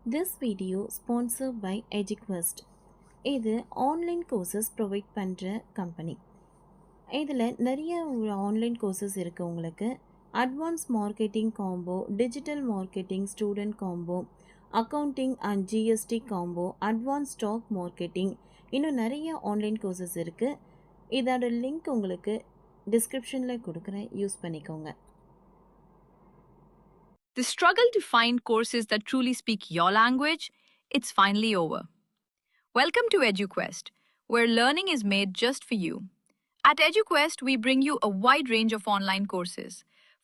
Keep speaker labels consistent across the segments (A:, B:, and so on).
A: This video sponsored by EduQuest. இது online courses provide பண்ணுற company. இதில் நிறைய ஆன்லைன் கோர்சஸ் இருக்குது. உங்களுக்கு advance marketing combo, digital marketing student combo, accounting and GST combo, advance stock marketing, இன்னும் நிறைய online courses இருக்குது. இதோட லிங்க் உங்களுக்கு டிஸ்கிரிப்ஷனில் கொடுக்குறேன், யூஸ் பண்ணிக்கோங்க.
B: The struggle to find courses that truly speak your language, it's finally over. Welcome to EduQuest, where learning is made just for you. At EduQuest, we bring you a wide range of online courses,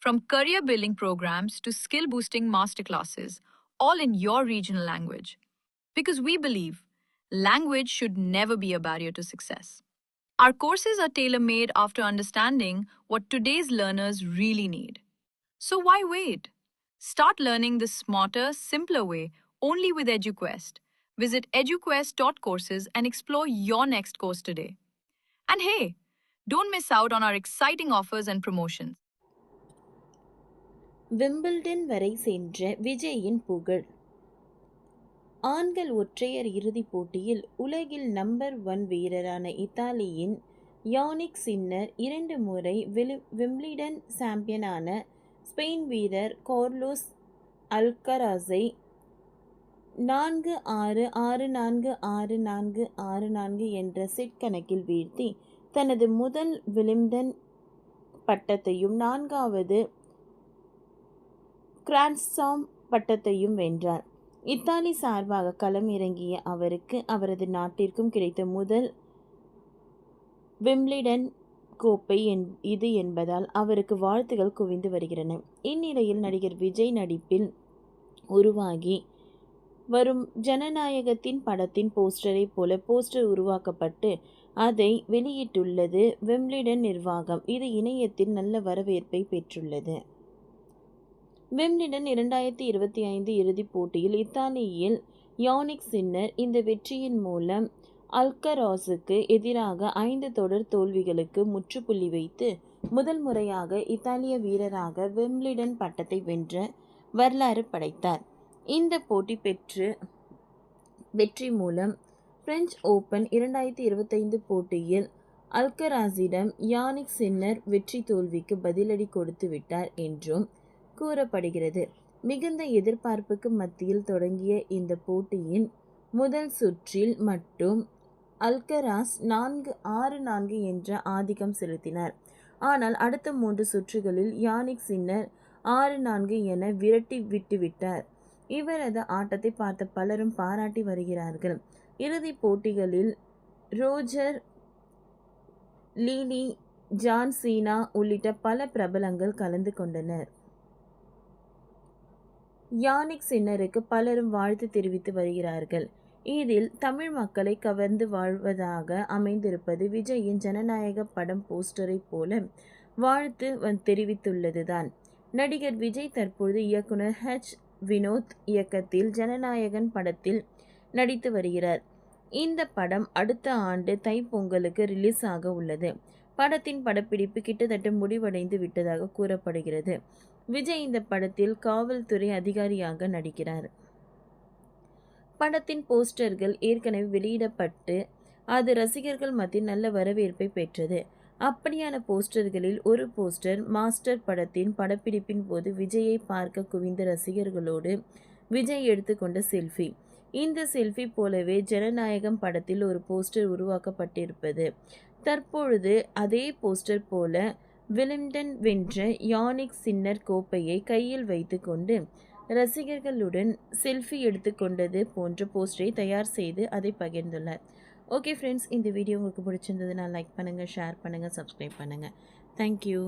B: from career building programs to skill boosting masterclasses, all in your regional language. Because we believe language should never be a barrier to success. Our courses are tailor made after understanding what today's learners really need. So why wait? Start learning the smarter, simpler way only with EduQuest. Visit eduquest.courses and explore your next course today. And hey, don't miss out on our exciting offers and promotions.
A: Wimbledon வரை சென்ற விஜயின் புகழ். ஆண்கள் ஒற்றையர் இறுதிப் போட்டியில் உலகில் number 1 வீரரான இத்தாலியின் யானிக் சின்னர் 2 முறை விம்பிள்டன் சாம்பியனான ஸ்பெயின் வீரர் கார்லோஸ் அல்கராஸை 4-6, 6-4, 6-4, 6-4 என்ற செட் கணக்கில் வீழ்த்தி தனது முதல் விம்பிள்டன் பட்டத்தையும் 4வது கிராண்ட்ஸ்லாம் பட்டத்தையும் வென்றார். இத்தாலி சார்பாக களம் இறங்கிய அவருக்கு அவரது நாட்டிற்கும் கிடைத்த முதல் விம்பிள்டன் கோப்பை இது என்பதால் அவருக்கு வாழ்த்துகள் குவிந்து வருகின்றன. இந்நிலையில் நடிகர் விஜய் நடிப்பில் உருவாகி வரும் ஜனநாயகத்தின் படத்தின் போஸ்டரை போல போஸ்டர் உருவாக்கப்பட்டு அதை வெளியிட்டுள்ளது விம்பிள்டன் நிர்வாகம். இது இணையத்தில் நல்ல வரவேற்பை பெற்றுள்ளது. விம்பிள்டன் 2025 இறுதிப் போட்டியில் இத்தாலியில் யானிக் சின்னர் இந்த வெற்றியின் மூலம் அல்கராஸுக்கு எதிராக 5 தொடர் தோல்விகளுக்கு முற்றுப்புள்ளி வைத்து முதல் முறையாக இத்தாலிய வீரராக விம்பிள்டன் பட்டத்தை வென்ற வரலாறு படைத்தார். இந்த போட்டி பெற்று வெற்றி மூலம் பிரெஞ்சு ஓப்பன் 2025 போட்டியில் அல்கராஸிடம் யானிக் சின்னர் வெற்றி தோல்விக்கு பதிலடி கொடுத்து விட்டார் என்றும் கூறப்படுகிறது. மிகுந்த எதிர்பார்ப்புக்கு மத்தியில் தொடங்கிய இந்த போட்டியின் முதல் சுற்றில் மட்டும் அல்கராஸ் 4-6-4 என்ற ஆதிக்கம் செலுத்தினார். ஆனால் அடுத்த 3 சுற்றுகளில் யானிக் சின்னர் 6-4 என விரட்டி விட்டுவிட்டார். இவரது ஆட்டத்தை பார்த்த பலரும் பாராட்டி வருகிறார்கள். இறுதிப் போட்டிகளில் ரோஜர், லீலி, ஜான் சீனா உள்ளிட்ட பல பிரபலங்கள் கலந்து கொண்டனர். யானிக் சின்னருக்கு பலரும் வாழ்த்து தெரிவித்து வருகிறார்கள். இதில் தமிழ் மக்களை கவர்ந்து வாழ்வதாக அமைந்திருப்பது விஜயின் ஜனநாயக படம் போஸ்டரை போல வாழ்த்து தெரிவித்துள்ளதுதான். நடிகர் விஜய் தற்பொழுது இயக்குனர் வினோத் இயக்கத்தில் ஜனநாயகன் படத்தில் நடித்து வருகிறார். இந்த படம் அடுத்த ஆண்டு தைப்பொங்கலுக்கு ரிலீஸ் ஆக உள்ளது. படத்தின் படப்பிடிப்பு கிட்டத்தட்ட முடிவடைந்து விட்டதாக கூறப்படுகிறது. விஜய் இந்த படத்தில் காவல்துறை அதிகாரியாக நடிக்கிறார். படத்தின் போஸ்டர்கள் ஏற்கனவே வெளியிடப்பட்டு அது ரசிகர்கள் மத்தியில் நல்ல வரவேற்பை பெற்றது. அப்படியான போஸ்டர்களில் ஒரு போஸ்டர் மாஸ்டர் படத்தின் படப்பிடிப்பின் போது விஜயை பார்க்க குவிந்த ரசிகர்களோடு விஜய் எடுத்துக்கொண்ட செல்ஃபி. இந்த செல்ஃபி போலவே ஜனநாயகம் படத்தில் ஒரு போஸ்டர் உருவாக்கப்பட்டிருப்பது. தற்பொழுது அதே போஸ்டர் போல விம்பிள்டன் வென்ற யானிக் சின்னர் கோப்பையை கையில் வைத்துக்கொண்டு ரசிகர்களுடன் செல்ஃபி எடுத்துக்கொண்டது போன்ற போஸ்டரை தயார் செய்து அதை பகிர்ந்துள்ளார். ஓகே ஃப்ரெண்ட்ஸ், இந்த வீடியோ உங்களுக்கு பிடிச்சிருந்ததுன்னா லைக் பண்ணுங்கள், ஷேர் பண்ணுங்கள், சப்ஸ்கிரைப் பண்ணுங்கள். தேங்க்யூ.